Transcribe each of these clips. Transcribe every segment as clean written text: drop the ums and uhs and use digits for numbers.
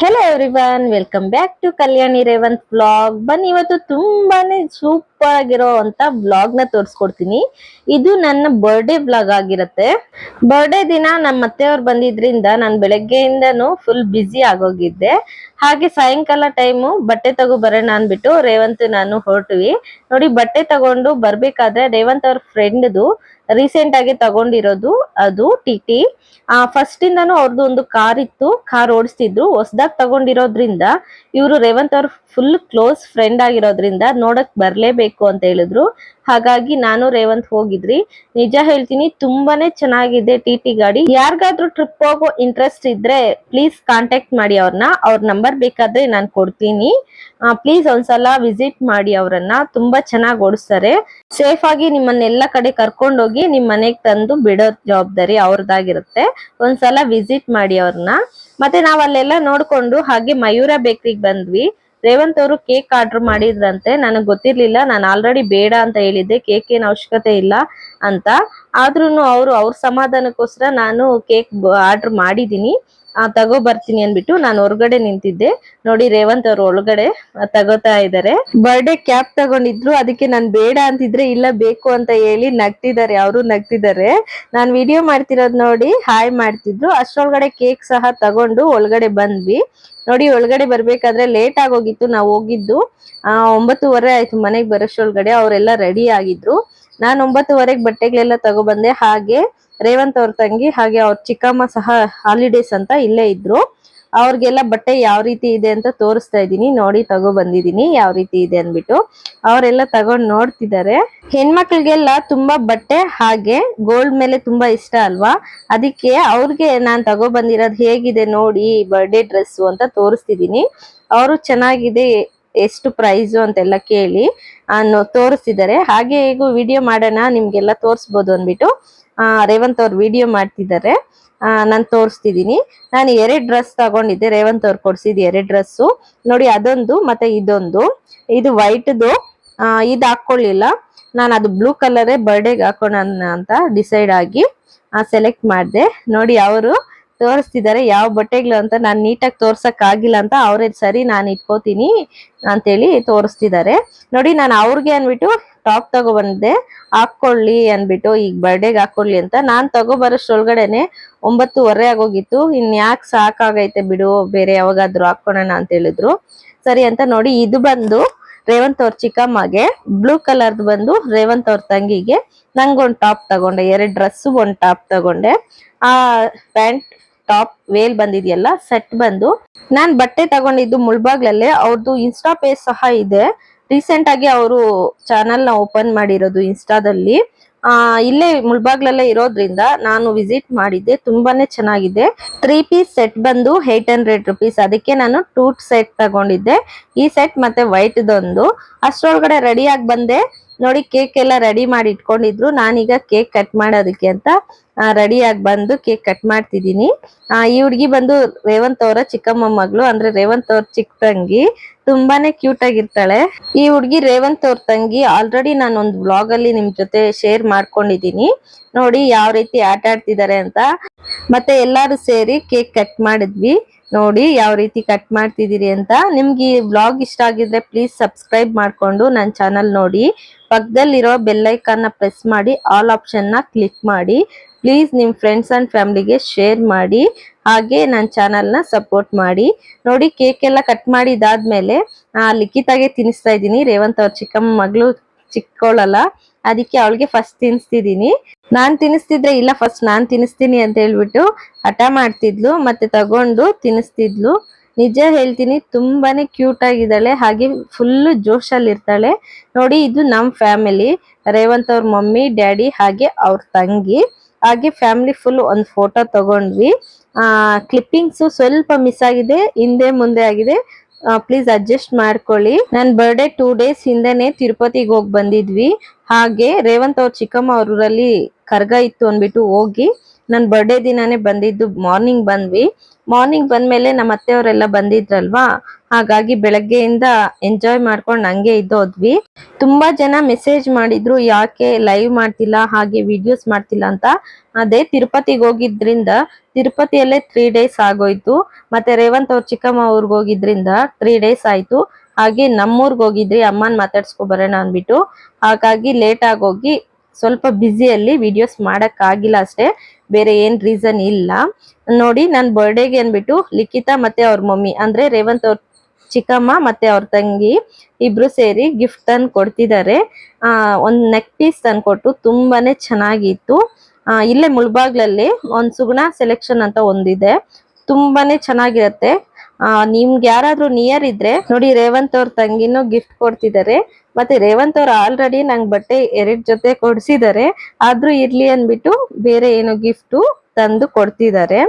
Hello everyone, welcome back to Kalyani Revanth vlog. ಬನ್ನಿ, ಇವತ್ತು ತುಂಬಾನೇ ಸೂಪರ್ ಆಗಿರೋ ಅಂತ ವ್ಲಾಗ್ ನ ತೋರಿಸ್ಕೊಡ್ತೀನಿ. ಇದು ನನ್ನ ಬರ್ಡೇ ವ್ಲಾಗ್ ಆಗಿರತ್ತೆ. ಬರ್ಡೇ ದಿನ ನಮ್ಮ ಅತ್ತೆಯವ್ರು ಬಂದಿದ್ರಿಂದ ನಾನು ಬೆಳಗ್ಗೆಯಿಂದನೂ ಫುಲ್ ಬ್ಯುಸಿ ಆಗೋಗಿದ್ದೆ. ಹಾಗೆ ಸಾಯಂಕಾಲ ಟೈಮು ಬಟ್ಟೆ ತಗೋ ಬರೋಣ ಅನ್ಬಿಟ್ಟು ರೇವಂತ್ ನಾನು ಹೊರಟ್ವಿ. ನೋಡಿ, ಬಟ್ಟೆ ತಗೊಂಡು ಬರ್ಬೇಕಾದ್ರೆ ರೇವಂತ್ ಅವ್ರ ಫ್ರೆಂಡ್ದು ರೀಸೆಂಟ್ ಆಗಿ ತಗೊಂಡಿರೋದು ಅದು ಟಿಟಿ. ಫಸ್ಟ್ ಇಂದಾನು ಅವ್ರದ್ದು ಒಂದು ಕಾರ್ ಇತ್ತು, ಕಾರ್ ಓಡಿಸ್ತಿದ್ರು. ಹೊಸದಾಗಿ ತಗೊಂಡಿರೋದ್ರಿಂದ ಇವರು ರೇವಂತ್ ಅವ್ರ ಫುಲ್ ಕ್ಲೋಸ್ ಫ್ರೆಂಡ್ ಆಗಿರೋದ್ರಿಂದ ನೋಡಕ್ ಬರ್ಲೇಬೇಕು ಅಂತ ಹೇಳಿದ್ರು. ಹಾಗಾಗಿ ನಾನು ರೇವಂತ್ ಹೋಗಿದ್ರಿ. ನಿಜ ಹೇಳ್ತೀನಿ, ತುಂಬಾನೇ ಚೆನ್ನಾಗಿದೆ ಟಿಟಿ ಗಾಡಿ. ಯಾರಿಗಾದ್ರೂ ಟ್ರಿಪ್ ಹೋಗೋ ಇಂಟ್ರೆಸ್ಟ್ ಇದ್ರೆ ಪ್ಲೀಸ್ ಕಾಂಟ್ಯಾಕ್ಟ್ ಮಾಡಿ ಅವ್ರನ್ನ. ಅವ್ರ ನಂಬರ್ ಬೇಕಾದ್ರೆ ನಾನು ಕೊಡ್ತೀನಿ. ಪ್ಲೀಸ್ ಒಂದ್ಸಲ ವಿಸಿಟ್ ಮಾಡಿ ಅವರನ್ನ. ತುಂಬಾ ಚೆನ್ನಾಗಿ ಓಡಿಸ್ತಾರೆ. ಸೇಫ್ ಆಗಿ ನಿಮ್ಮನ್ನೆಲ್ಲ ಕಡೆ ಕರ್ಕೊಂಡೋಗಿ ನಿಮ್ ಮನೆಗ್ ತಂದು ಬಿಡೋ ಜವಾಬ್ದಾರಿ ಅವ್ರದ್ದಾಗಿರುತ್ತೆ. ಒಂದ್ಸಲ ವಿಸಿಟ್ ಮಾಡಿ ಅವ್ರನ್ನ. ಮತ್ತೆ ನಾವ್ ಅಲ್ಲೆಲ್ಲ ನೋಡ್ಕೊಂಡು ಹಾಗೆ ಮಯೂರ ಬೇಕ್ರಿಗೆ ಬಂದ್ವಿ. ರೇವಂತ್ ಅವರು ಕೇಕ್ ಆರ್ಡರ್ ಮಾಡಿದ್ರಂತೆ. ನನಗ್ ಗೊತ್ತಿರ್ಲಿಲ್ಲ. ನಾನು ಆಲ್ರೆಡಿ ಬೇಡ ಅಂತ ಹೇಳಿದ್ದೆ, ಕೇಕ್ ಏನ್ ಅವಶ್ಯಕತೆ ಇಲ್ಲ ಅಂತ. ಆದ್ರೂನು ಅವ್ರ ಸಮಾಧಾನಕ್ಕೋಸ್ಕರ ನಾನು ಕೇಕ್ ಆರ್ಡರ್ ಮಾಡಿದೀನಿ. ತಗೋ ಬರ್ತೀನಿ ಅನ್ಬಿಟ್ಟು ನಾನು ಹೊರಗಡೆ ನಿಂತಿದ್ದೆ. ನೋಡಿ, ರೇವಂತ್ ಅವ್ರು ಒಳಗಡೆ ತಗೋತಾ ಇದಾರೆ. ಬರ್ಡೇ ಕ್ಯಾಪ್ ತಗೊಂಡಿದ್ರು. ಅದಕ್ಕೆ ನಾನು ಬೇಡ ಅಂತಿದ್ರೆ ಇಲ್ಲ ಬೇಕು ಅಂತ ಹೇಳಿ ನಗ್ತಿದ್ದಾರೆ. ಅವರು ನಗ್ತಿದ್ದಾರೆ. ನಾನ್ ವಿಡಿಯೋ ಮಾಡ್ತಿರೋದ್ ನೋಡಿ ಹಾಯ್ ಮಾಡ್ತಿದ್ರು. ಅಷ್ಟ್ರೊಳಗಡೆ ಕೇಕ್ ಸಹ ತಗೊಂಡು ಒಳಗಡೆ ಬಂದ್ವಿ. ನೋಡಿ, ಒಳಗಡೆ ಬರ್ಬೇಕಾದ್ರೆ ಲೇಟ್ ಆಗೋಗಿತ್ತು. ನಾವು ಹೋಗಿದ್ದು 9:30 ಆಯ್ತು ಮನೆಗ್ ಬರೋಷ್ಟ್ರೊಳಗಡೆ. ಅವರೆಲ್ಲ ರೆಡಿ ಆಗಿದ್ರು. ನಾನ್ 9:30ಗೆ ಬಟ್ಟೆಗಳೆಲ್ಲ ತಗೊಬಂದೆ. ಹಾಗೆ ರೇವಂತ್ ಅವ್ರ ತಂಗಿ ಹಾಗೆ ಅವ್ರ ಚಿಕ್ಕಮ್ಮ ಸಹ ಹಾಲಿಡೇಸ್ ಅಂತ ಇಲ್ಲೇ ಇದ್ರು. ಅವ್ರಿಗೆಲ್ಲ ಬಟ್ಟೆ ಯಾವ ರೀತಿ ಇದೆ ಅಂತ ತೋರಿಸ್ತಾ ಇದ್ದೀನಿ. ನೋಡಿ, ತಗೋ ಬಂದಿದೀನಿ ಯಾವ ರೀತಿ ಇದೆ ಅನ್ಬಿಟ್ಟು. ಅವರೆಲ್ಲ ತಗೊಂಡ್ ನೋಡ್ತಿದ್ದಾರೆ. ಹೆಣ್ಮಕ್ಳಿಗೆಲ್ಲ ತುಂಬಾ ಬಟ್ಟೆ ಹಾಗೆ ಗೋಲ್ಡ್ ಮೇಲೆ ತುಂಬಾ ಇಷ್ಟ ಅಲ್ವಾ. ಅದಕ್ಕೆ ಅವ್ರಿಗೆ ನಾನ್ ತಗೋ ಬಂದಿರೋದು ಹೇಗಿದೆ ನೋಡಿ ಬರ್ಡೇ ಡ್ರೆಸ್ ಅಂತ ತೋರಿಸ್ತಿದೀನಿ. ಅವರು ಚೆನ್ನಾಗಿದೆ, ಎಷ್ಟು ಪ್ರೈಸು ಅಂತೆಲ್ಲ ಕೇಳಿ ತೋರಿಸ್ತಿದ್ದಾರೆ. ಹಾಗೆ ಹೇಗೂ ವಿಡಿಯೋ ಮಾಡೋಣ, ನಿಮ್ಗೆಲ್ಲ ತೋರಿಸ್ಬೋದು ಅನ್ಬಿಟ್ಟು ರೇವಂತ್ ಅವ್ರು ವಿಡಿಯೋ ಮಾಡ್ತಿದ್ದಾರೆ. ನಾನ್ ತೋರಿಸ್ತಿದೀನಿ. ನಾನು 2 ಡ್ರೆಸ್ ತಗೊಂಡಿದ್ದೆ. ರೇವಂತ್ ಅವ್ರು ಕೊಡ್ಸಿದ್ 2 ಡ್ರೆಸ್ಸು ನೋಡಿ, ಅದೊಂದು ಮತ್ತೆ ಇದೊಂದು. ಇದು ವೈಟ್ದು. ಇದು ಹಾಕೊಳ್ಳಿಲ್ಲ ನಾನು. ಅದು ಬ್ಲೂ ಕಲರೇ ಬರ್ಡೇಗೆ ಹಾಕೋಣ ಅಂತ ಡಿಸೈಡ್ ಆಗಿ ಸೆಲೆಕ್ಟ್ ಮಾಡಿದೆ. ನೋಡಿ, ಅವರು ತೋರಿಸ್ತಿದ್ದಾರೆ ಯಾವ ಬಟ್ಟೆಗಳು ಅಂತ. ನಾನು ನೀಟಾಗಿ ತೋರ್ಸಕ್ ಆಗಿಲ್ಲ ಅಂತ ಅವ್ರೇ ಸರಿ ನಾನು ಇಟ್ಕೋತೀನಿ ಅಂತೇಳಿ ತೋರಿಸ್ತಿದ್ದಾರೆ. ನೋಡಿ, ನಾನು ಅವ್ರಿಗೆ ಅನ್ಬಿಟ್ಟು ಟಾಪ್ ತಗೋ ಬಂದೆ, ಹಾಕೊಳ್ಳಿ ಅನ್ಬಿಟ್ಟು, ಈಗ ಬರ್ಡೇಗೆ ಹಾಕೊಳ್ಳಿ ಅಂತ. ನಾನ್ ತಗೋ ಬರೋಷ್ಟ್ರೊಳಗಡೆನೆ 9:30 ಆಗೋಗಿತ್ತು. ಯಾಕೆ ಸಾಕಾಗೈತೆ ಬಿಡು, ಬೇರೆ ಯಾವಾಗಾದ್ರೂ ಹಾಕೊಳ್ಳೋಣ ಅಂತ ಹೇಳಿದ್ರು. ಸರಿ ಅಂತ ನೋಡಿ, ಇದು ಬಂದು ರೇವಂತ್ ಅವ್ರ ಚಿಕ್ಕಮ್ಮಗೆ, ಬ್ಲೂ ಕಲರ್ದು ಬಂದು ರೇವಂತ್ ಅವ್ರ ತಂಗಿಗೆ. ನಂಗೊಂದು ಟಾಪ್ ತಗೊಂಡೆ. 2 ಡ್ರೆಸ್ 1 ಟಾಪ್ ತಗೊಂಡೆ. ಪ್ಯಾಂಟ್ ಟಾಪ್ ವೇಲ್ ಬಂದಿದೆಯಲ್ಲ ಸೆಟ್ ಬಂದು. ನಾನ್ ಬಟ್ಟೆ ತಗೊಂಡಿದ್ದು ಮುಳ್ಬಾಗ್ಲಲ್ಲೇ. ಅವ್ರದ್ದು ಇನ್ಸ್ಟಾ ಪೇಜ್ ಸಹ ಇದೆ. ರೀಸೆಂಟ್ ಆಗಿ ಅವರು ಚಾನಲ್ ನ ಓಪನ್ ಮಾಡಿರೋದು ಇನ್ಸ್ಟಾದಲ್ಲಿ. ಇಲ್ಲೇ ಮುಳ್ಬಾಗ್ಲಲ್ಲೇ ಇರೋದ್ರಿಂದ ನಾನು ವಿಸಿಟ್ ಮಾಡಿದ್ದೆ. ತುಂಬಾನೇ ಚೆನ್ನಾಗಿದೆ. 3 ಪೀಸ್ ಸೆಟ್ ಬಂದು 800 ರುಪೀಸ್. ಅದಕ್ಕೆ ನಾನು 2 ಸೆಟ್ ತಗೊಂಡಿದ್ದೆ. ಈ ಸೆಟ್ ಮತ್ತೆ ವೈಟ್ದೊಂದು. ಅಷ್ಟ್ರೊಳಗಡೆ ರೆಡಿ ಆಗಿ ಬಂದೆ. ನೋಡಿ, ಕೇಕ್ ಎಲ್ಲ ರೆಡಿ ಮಾಡಿ ಇಟ್ಕೊಂಡಿದ್ರು. ನಾನೀಗ ಕೇಕ್ ಕಟ್ ಮಾಡೋದಕ್ಕೆ ಅಂತ ರೆಡಿ ಆಗಿ ಬಂದು ಕೇಕ್ ಕಟ್ ಮಾಡ್ತಿದೀನಿ. ಈ ಹುಡ್ಗಿ ಬಂದು ರೇವಂತ್ ಅವರ ಚಿಕ್ಕಮ್ಮ ಮಗಳು, ಅಂದ್ರೆ ರೇವಂತ್ ಅವ್ರ ಚಿಕ್ಕ ತಂಗಿ. ತುಂಬಾನೇ ಕ್ಯೂಟ್ ಆಗಿರ್ತಾಳೆ ಈ ಹುಡ್ಗಿ. ರೇವಂತ್ ಅವ್ರ ತಂಗಿ ಆಲ್ರೆಡಿ ನಾನು ಒಂದು ವ್ಲಾಗ್ ಅಲ್ಲಿ ನಿಮ್ ಜೊತೆ ಶೇರ್ ಮಾಡ್ಕೊಂಡಿದೀನಿ. ನೋಡಿ ಯಾವ ರೀತಿ ಆಟ ಆಡ್ತಿದ್ದಾರೆ ಅಂತ. ಮತ್ತೆ ಎಲ್ಲಾರು ಸೇರಿ ಕೇಕ್ ಕಟ್ ಮಾಡಿದ್ವಿ. ನೋಡಿ ಯಾವ ರೀತಿ ಕಟ್ ಮಾಡ್ತಿದೀರಿ ಅಂತ. ನಿಮ್ಗೆ ಈ ವ್ಲಾಗ್ ಇಷ್ಟ ಆಗಿದ್ರೆ ಪ್ಲೀಸ್ ಸಬ್ಸ್ಕ್ರೈಬ್ ಮಾಡ್ಕೊಂಡು ನನ್ನ ಚಾನಲ್ ನೋಡಿ. ಪಕ್ಕದಲ್ಲಿರೋ ಬೆಲ್ ಐಕಾನ್ ನ ಪ್ರೆಸ್ ಮಾಡಿ ಆಲ್ ಆಪ್ಷನ್ ನ ಕ್ಲಿಕ್ ಮಾಡಿ. ಪ್ಲೀಸ್ ನಿಮ್ ಫ್ರೆಂಡ್ಸ್ ಅಂಡ್ ಫ್ಯಾಮಿಲಿಗೆ ಶೇರ್ ಮಾಡಿ. ಹಾಗೆ ನನ್ನ ಚಾನಲ್ ನ ಸಪೋರ್ಟ್ ಮಾಡಿ. ನೋಡಿ, ಕೇಕ್ ಎಲ್ಲ ಕಟ್ ಮಾಡಿದಾದ್ಮೇಲೆ ಲಿಖಿತಾಗೆ ತಿನ್ನಿಸ್ತಾ ಇದ್ದೀನಿ. ರೇವಂತ್ ಅವ್ರ ಚಿಕ್ಕಮ್ಮ ಮಗಳು ಚಿಕ್ಕವಳಲ್ಲ, ಅದಕ್ಕೆ ಅವಳಿಗೆ ಫಸ್ಟ್ ತಿನ್ನಿಸ್ತಿದೀನಿ. ನಾನ್ ತಿನ್ನಿಸ್ತಿದ್ರೆ ಇಲ್ಲ ಫಸ್ಟ್ ನಾನ್ ತಿನ್ನಿಸ್ತೀನಿ ಅಂತ ಹೇಳ್ಬಿಟ್ಟು ಹಠ ಮಾಡ್ತಿದ್ಲು. ಮತ್ತೆ ತಗೊಂಡು ತಿನ್ನಿಸ್ತಿದ್ಲು. ನಿಜ ಹೇಳ್ತೀನಿ, ತುಂಬಾನೇ ಕ್ಯೂಟ್ ಆಗಿದ್ದಾಳೆ. ಹಾಗೆ ಫುಲ್ ಜೋಶಲ್ಲಿ ಇರ್ತಾಳೆ. ನೋಡಿ, ಇದು ನಮ್ ಫ್ಯಾಮಿಲಿ. ರೇವಂತ್ ಅವ್ರ ಮಮ್ಮಿ ಡ್ಯಾಡಿ ಹಾಗೆ ಅವ್ರ ತಂಗಿ. ಹಾಗೆ ಫ್ಯಾಮಿಲಿ ಫುಲ್ ಒಂದ್ ಫೋಟೋ ತಗೊಂಡ್ವಿ. ಕ್ಲಿಪ್ಪಿಂಗ್ಸ್ ಸ್ವಲ್ಪ ಮಿಸ್ ಆಗಿದೆ, ಹಿಂದೆ ಮುಂದೆ ಆಗಿದೆ. ಪ್ಲೀಸ್ ಅಡ್ಜಸ್ಟ್ ಮಾಡ್ಕೊಳ್ಳಿ. ನನ್ ಬರ್ಡೇ 2 ಡೇಸ್ ಹಿಂದೆನೆ ತಿರುಪತಿಗೆ ಹೋಗಿ ಬಂದಿದ್ವಿ. ಹಾಗೆ ರೇವಂತ್ ಅವ್ರ ಚಿಕ್ಕಮ್ಮ ಅವ್ರಲ್ಲಿ ಕರ್ಗ ಇತ್ತು ಅನ್ಬಿಟ್ಟು ಹೋಗಿ ನನ್ ಬರ್ಡೇ ದಿನಾನೇ ಬಂದಿದ್ದು. ಮಾರ್ನಿಂಗ್ ಬಂದ್ವಿ. ಮಾರ್ನಿಂಗ್ ಬಂದ್ಮೇಲೆ ನಮ್ಮ ಅತ್ತೆಯವರೆಲ್ಲ ಬಂದಿದ್ರಲ್ವಾ, ಹಾಗಾಗಿ ಬೆಳಗ್ಗೆಯಿಂದ ಎಂಜಾಯ್ ಮಾಡ್ಕೊಂಡು ಹಂಗೆ ಇದ್ದೋದ್ವಿ. ತುಂಬಾ ಜನ ಮೆಸೇಜ್ ಮಾಡಿದ್ರು, ಯಾಕೆ ಲೈವ್ ಮಾಡ್ತಿಲ್ಲ, ಹಾಗೆ ವಿಡಿಯೋಸ್ ಮಾಡ್ತಿಲ್ಲ ಅಂತ. ಅದೇ ತಿರುಪತಿಗೆ ಹೋಗಿದ್ರಿಂದ ತಿರುಪತಿಯಲ್ಲೇ 3 ಡೇಸ್ ಆಗೋಯ್ತು. ಮತ್ತೆ ರೇವಂತ್ ಅವ್ರ ಚಿಕ್ಕಮ್ಮ ಊರ್ಗ್ ಹೋಗಿದ್ರಿಂದ 3 ಡೇಸ್ ಆಯ್ತು. ಹಾಗೆ ನಮ್ಮೂರ್ಗ್ ಹೋಗಿದ್ರಿ, ಅಮ್ಮನ್ ಮಾತಾಡ್ಸ್ಕೊ ಬರೋಣ ಅನ್ಬಿಟ್ಟು. ಹಾಗಾಗಿ ಲೇಟ್ ಆಗೋಗಿ ಸ್ವಲ್ಪ ಬ್ಯುಸಿಯಲ್ಲಿ ವಿಡಿಯೋಸ್ ಮಾಡಕ್ ಆಗಿಲ್ಲ ಅಷ್ಟೇ, ಬೇರೆ ಏನ್ ರೀಸನ್ ಇಲ್ಲ. ನೋಡಿ, ನನ್ ಬರ್ಡೇಗೆ ಅನ್ಬಿಟ್ಟು ಲಿಖಿತಾ ಮತ್ತೆ ಅವ್ರ ಮಮ್ಮಿ ಅಂದ್ರೆ ರೇವಂತ್ ಅವ್ರ ಚಿಕ್ಕಮ್ಮ ಮತ್ತೆ ಅವ್ರ ತಂಗಿ ಇಬ್ರು ಸೇರಿ ಗಿಫ್ಟ್ ತಂದು ಕೊಡ್ತಿದ್ದಾರೆ. ಒಂದ್ ನೆಕ್ ಪೀಸ್ ತಂದ್ಕೊಟ್ಟು ತುಂಬಾನೇ ಚೆನ್ನಾಗಿತ್ತು. ಇಲ್ಲೇ ಮುಳ್ಬಾಗ್ಲಲ್ಲಿ ಒಂದ್ ಸುಗುಣ ಸೆಲೆಕ್ಷನ್ ಅಂತ ಒಂದಿದೆ, ತುಂಬಾನೇ ಚೆನ್ನಾಗಿರತ್ತೆ. ನಿಮ್ಗೆ ಯಾರಾದ್ರೂ ನಿಯರ್ ಇದ್ರೆ ನೋಡಿ, ರೇವಂತ್ ಅವ್ರ ತಂಗಿನೂ ಗಿಫ್ಟ್ ಕೊಡ್ತಿದ್ದಾರೆ. ಮತ್ತೆ ರೇವಂತ್ ಅವ್ರ ಆಲ್ರೆಡಿ ನಂಗೆ ಬಟ್ಟೆ 2 ಜೊತೆ ಕೊಡ್ಸಿದ್ದಾರೆ, ಆದ್ರೂ ಇರ್ಲಿ ಅನ್ಬಿಟ್ಟು ಬೇರೆ ಏನೋ ಗಿಫ್ಟ್ ತಂದು ಕೊಡ್ತಿದ್ದಾರೆ.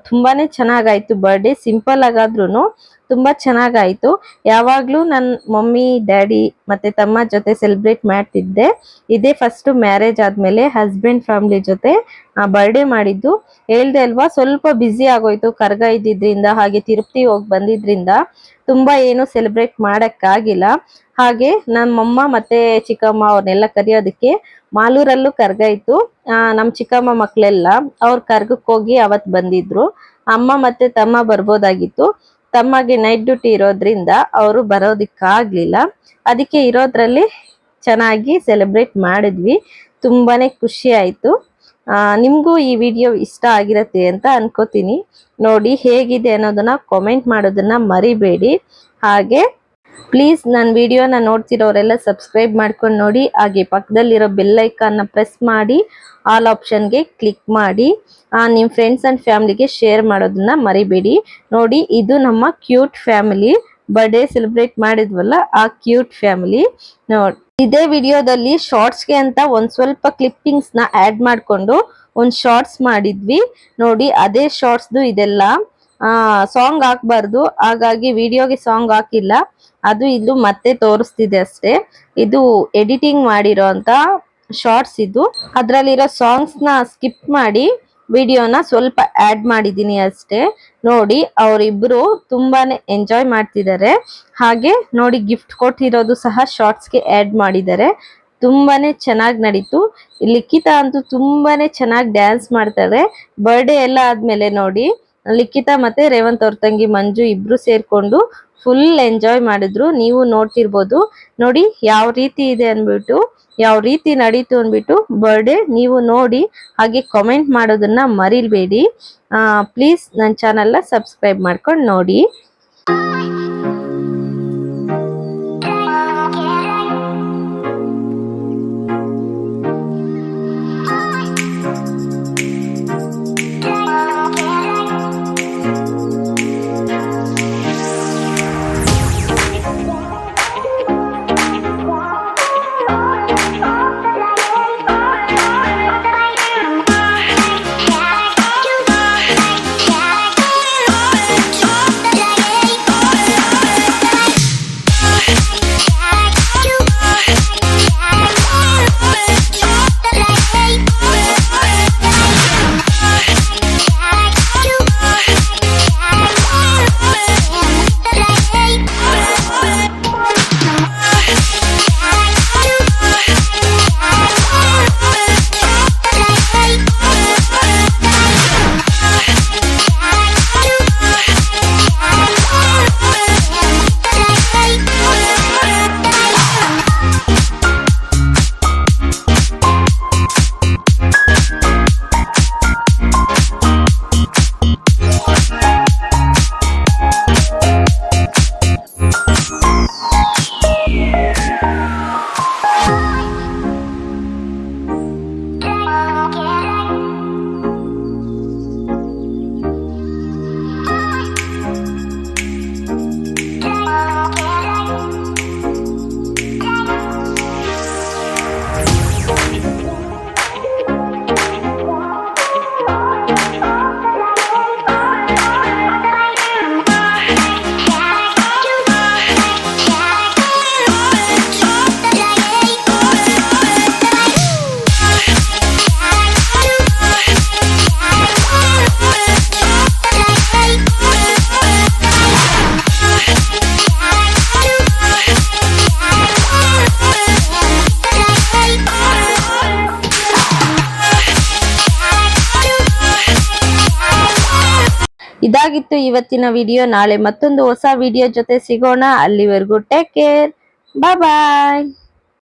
ತುಂಬಾನೇ ಚೆನ್ನಾಗಾಯ್ತು ಬರ್ಡೇ. ಸಿಂಪಲ್ ಆಗಾದ್ರೂ ತುಂಬಾ ಚೆನ್ನಾಗಾಯ್ತು. ಯಾವಾಗ್ಲೂ ನನ್ ಮಮ್ಮಿ ಡ್ಯಾಡಿ ಮತ್ತೆ ತಮ್ಮ ಜೊತೆ ಸೆಲೆಬ್ರೇಟ್ ಮಾಡ್ತಿದ್ದೆ. ಇದೇ ಫಸ್ಟ್ ಮ್ಯಾರೇಜ್ ಆದ್ಮೇಲೆ ಹಸ್ಬೆಂಡ್ ಫ್ಯಾಮಿಲಿ ಜೊತೆ ಬರ್ಡೇ ಮಾಡಿದ್ದು. ಹೇಳ್ದೆ ಅಲ್ವಾ, ಸ್ವಲ್ಪ ಬ್ಯುಸಿ ಆಗೋಯ್ತು ಕರ್ಗ ಇದ್ದಿದ್ರಿಂದ, ಹಾಗೆ ತಿರುಪತಿ ಹೋಗಿ ಬಂದಿದ್ರಿಂದ ತುಂಬಾ ಏನು ಸೆಲೆಬ್ರೇಟ್ ಮಾಡಕ್ ಆಗಿಲ್ಲ. ಹಾಗೆ ನಮ್ಮಮ್ಮ ಮತ್ತೆ ಚಿಕ್ಕಮ್ಮ ಅವ್ರನ್ನೆಲ್ಲ ಕರೆಯೋದಕ್ಕೆ ಮಾಲೂರಲ್ಲೂ ಕರ್ಗ ಇತ್ತು. ನಮ್ ಚಿಕ್ಕಮ್ಮ ಮಕ್ಳೆಲ್ಲ ಅವ್ರ ಕರ್ಗಕ್ಕೆ ಹೋಗಿ ಅವತ್ ಬಂದಿದ್ರು. ಅಮ್ಮ ಮತ್ತೆ ತಮ್ಮ ಬರ್ಬೋದಾಗಿತ್ತು, ತಮ್ಮಗೆ ನೈಟ್ ಡ್ಯೂಟಿ ಇರೋದ್ರಿಂದ ಅವರು ಬರೋದಿಕ್ಕಾಗ್ಲಿಲ್ಲ. ಅದಕ್ಕೆ ಇರೋದ್ರಲ್ಲಿ ಚೆನ್ನಾಗಿ ಸೆಲೆಬ್ರೇಟ್ ಮಾಡಿದ್ವಿ. ತುಂಬಾನೇ ಖುಷಿ ಆಯ್ತು. ನಿಮ್ಗೂ ಈ ವಿಡಿಯೋ ಇಷ್ಟ ಆಗಿರತ್ತೆ ಅಂತ ಅನ್ಕೋತೀನಿ. ನೋಡಿ, ಹೇಗಿದೆ ಅನ್ನೋದನ್ನ ಕಾಮೆಂಟ್ ಮಾಡೋದನ್ನ ಮರಿಬೇಡಿ. ಹಾಗೆ ಪ್ಲೀಸ್ ನನ್ನ ವಿಡಿಯೋನ ನೋಡ್ತಿರೋರೆಲ್ಲ ಸಬ್ಸ್ಕ್ರೈಬ್ ಮಾಡ್ಕೊಂಡು ನೋಡಿ. ಹಾಗೆ ಪಕ್ಕದಲ್ಲಿರೋ ಬೆಲ್ ಐಕಾನ್ನ ಪ್ರೆಸ್ ಮಾಡಿ ಆಲ್ ಆಪ್ಷನ್ಗೆ ಕ್ಲಿಕ್ ಮಾಡಿ. ನಿಮ್ಮ ಫ್ರೆಂಡ್ಸ್ ಅಂಡ್ ಫ್ಯಾಮಿಲಿಗೆ ಶೇರ್ ಮಾಡೋದನ್ನ ಮರಿಬೇಡಿ. ನೋಡಿ, ಇದು ನಮ್ಮ ಕ್ಯೂಟ್ ಫ್ಯಾಮಿಲಿ. ಬರ್ಡೇ ಸೆಲೆಬ್ರೇಟ್ ಮಾಡಿದ್ವಲ್ಲ, ಆ ಕ್ಯೂಟ್ ಫ್ಯಾಮಿಲಿ. ನೋಡಿ, ಇದೇ ವಿಡಿಯೋದಲ್ಲಿ ಶಾರ್ಟ್ಸ್ಗೆ ಅಂತ ಒಂದ್ ಸ್ವಲ್ಪ ಕ್ಲಿಪ್ಪಿಂಗ್ಸ್ ನ ಆಡ್ ಮಾಡ್ಕೊಂಡು ಒಂದ್ ಶಾರ್ಟ್ಸ್ ಮಾಡಿದ್ವಿ. ನೋಡಿ, ಅದೇ ಶಾರ್ಟ್ಸ್ದು ಇದೆಲ್ಲ. ಸಾಂಗ್ ಹಾಕ್ಬಾರ್ದು, ಹಾಗಾಗಿ ವಿಡಿಯೋಗೆ ಸಾಂಗ್ ಹಾಕಿಲ್ಲ. ಅದು ಇದು ಮತ್ತೆ ತೋರಿಸ್ತಿದೆ ಅಷ್ಟೇ. ಇದು ಎಡಿಟಿಂಗ್ ಮಾಡಿರೋ ಅಂತ ಶಾರ್ಟ್ಸ್. ಇದು ಅದ್ರಲ್ಲಿರೋ ಸಾಂಗ್ಸ್ ನ ಸ್ಕಿಪ್ ಮಾಡಿ ವಿಡಿಯೋನ ಸ್ವಲ್ಪ ಆಡ್ ಮಾಡಿದೀನಿ ಅಷ್ಟೇ. ನೋಡಿ, ಅವರಿಬ್ರು ತುಂಬಾನೇ ಎಂಜಾಯ್ ಮಾಡ್ತಿದ್ದಾರೆ. ಹಾಗೆ ನೋಡಿ, ಗಿಫ್ಟ್ ಕೊಟ್ಟಿರೋದು ಸಹ ಶಾರ್ಟ್ಸ್ಗೆ ಆಡ್ ಮಾಡಿದ್ದಾರೆ. ತುಂಬಾನೇ ಚೆನ್ನಾಗಿ ನಡೀತು. ಲಿಖಿತಾ ಅಂತೂ ತುಂಬಾನೇ ಚೆನ್ನಾಗಿ ಡ್ಯಾನ್ಸ್ ಮಾಡ್ತಾರೆ. ಬರ್ಡೇ ಎಲ್ಲ ಆದ್ಮೇಲೆ ನೋಡಿ, ಲಿಖಿತಾ ಮತ್ತೆ ರೇವಂತ್ ಅವ್ರ ತಂಗಿ ಮಂಜು ಇಬ್ರು ಸೇರ್ಕೊಂಡು ಫುಲ್ ಎಂಜಾಯ್ ಮಾಡಿದ್ರು. ನೀವು ನೋಡ್ತಿರ್ಬೋದು. ನೋಡಿ ಯಾವ ರೀತಿ ಇದೆ ಅನ್ಬಿಟ್ಟು, ಯಾವ ರೀತಿ ನಡೀತು ಅನ್ಬಿಟ್ಟು ಬರ್ಡೇ. ನೀವು ನೋಡಿ, ಹಾಗೆ ಕಾಮೆಂಟ್ ಮಾಡೋದನ್ನ ಮರಿಬೇಡಿ. ಪ್ಲೀಸ್ ನನ್ನ ಚಾನಲ್ನ ಸಬ್ಸ್ಕ್ರೈಬ್ ಮಾಡ್ಕೊಂಡು ನೋಡಿ. Yeah. ಇದಾಗಿತ್ತು ಇವತ್ತಿನ ವಿಡಿಯೋ. ನಾಳೆ ಮತ್ತೊಂದು ಹೊಸ ವಿಡಿಯೋ ಜೊತೆ ಸಿಗೋಣ. ಅಲ್ಲಿವರೆಗೂ ಟೇಕ್ ಕೇರ್, ಬಾಯ್ ಬಾಯ್.